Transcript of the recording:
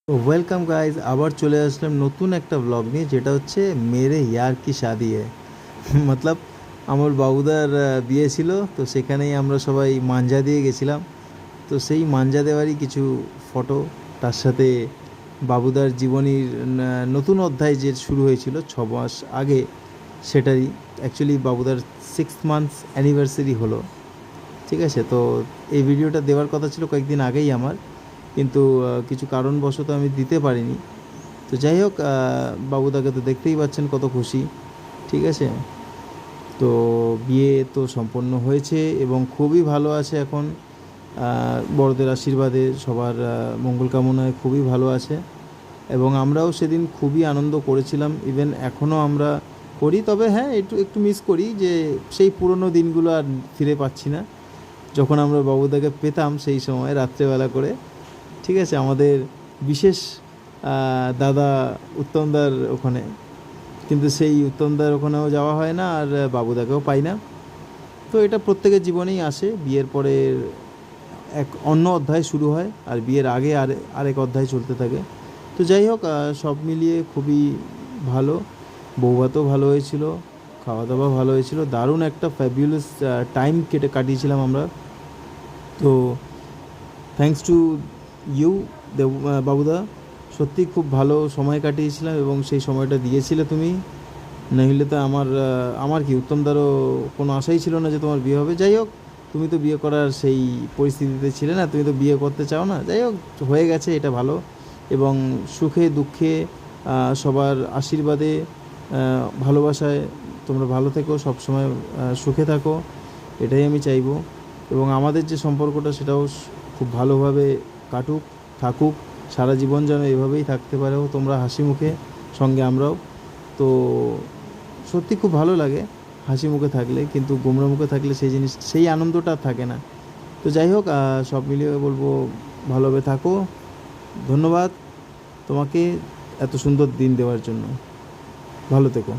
তো welcome guys, আবার চলে আসলাম নতুন একটা ব্লগ নিয়ে, যেটা হচ্ছে মেরে ইয়ার কি শাদি হ্যায়। মতলব আমার বাবুদার বিয়ে ছিল, তো সেখানেই আমরা সবাই মাঞ্জা দিয়ে গেছিলাম। তো সেই মাঞ্জা দেওয়ারই কিছু ফটো, তার সাথে বাবুদার জীবনীর নতুন অধ্যায় যে শুরু হয়েছিল 6 মাস আগে, সেটারই অ্যাকচুয়ালি বাবুদার 6 মান্থস অ্যানিভার্সারি হলো। ঠিক আছে, তো এই ভিডিওটা দেওয়ার কথা ছিল কয়েকদিন আগেই আমার, কিন্তু কিছু কারণবশত আমি দিতে পারিনি। তো যাই হোক, বাবুদাকে তো দেখতেই পাচ্ছেন কত খুশি। ঠিক আছে, তো বিয়ে তো সম্পন্ন হয়েছে এবং খুবই ভালো আছে এখন। বড়দের আশীর্বাদে, সবার মঙ্গল কামনায় খুবই ভালো আছে। এবং আমরাও সেদিন খুবই আনন্দ করেছিলাম, ইভেন এখনও আমরা করি। তবে হ্যাঁ, একটু একটু মিস করি যে সেই পুরনো দিনগুলো আর ফিরে পাচ্ছি না, যখন আমরা বাবুদাকে পেতাম সেই সময় রাত্রেবেলা করে। ঠিক আছে, আমাদের বিশেষ দাদা উত্তমদার ওখানে, কিন্তু সেই উত্তমদার ওখানেও যাওয়া হয় না, আর বাবুদাকেও পাই না। তো এটা প্রত্যেকের জীবনেই আসে, বিয়ের পরে এক অন্য অধ্যায় শুরু হয়, আর বিয়ের আগে আরেক অধ্যায় চলতে থাকে। তো যাই হোক, সব মিলিয়ে খুবই ভালো। বৌভাতও ভালো হয়েছিল, খাওয়া দাওয়া ভালো হয়েছিল, দারুণ একটা ফ্যাবিউলাস টাইম কাটিয়েছিলাম আমরা। তো থ্যাঙ্কস টু ইউ বাবুদা, সত্যি খুব ভালো সময় কাটিয়েছিলাম এবং সেই সময়টা দিয়েছিলে তুমি। নইলে তো আমার কি উত্তমদারও কোনো আশাই ছিল না যে তোমার বিয়ে হবে। যাই হোক, তুমি তো বিয়ে করার সেই পরিস্থিতিতে ছিলে না, তুমি তো বিয়ে করতে চাও না। যাই হোক, হয়ে গেছে, এটা ভালো। এবং সুখে দুঃখে সবার আশীর্বাদে, ভালোবাসায় তোমরা ভালো থেকো, সবসময় সুখে থাকো, এটাই আমি চাইবো। এবং আমাদের যে সম্পর্কটা, সেটাও খুব ভালোভাবে কাটুক, থাকুক, সারা জীবন যেন এভাবেই থাকতে পারো তোমরা হাসি মুখে, সঙ্গে আমরাও। তো সত্যি খুব ভালো লাগে হাসি মুখে থাকলে, কিন্তু গোমরা মুখে থাকলে সেই আনন্দটা আর থাকে না। তো যাই হোক, সব মিলিয়ে বলবো ভালোভাবে থাকো। ধন্যবাদ তোমাকে এত সুন্দর দিন দেওয়ার জন্য। ভালো থেকো।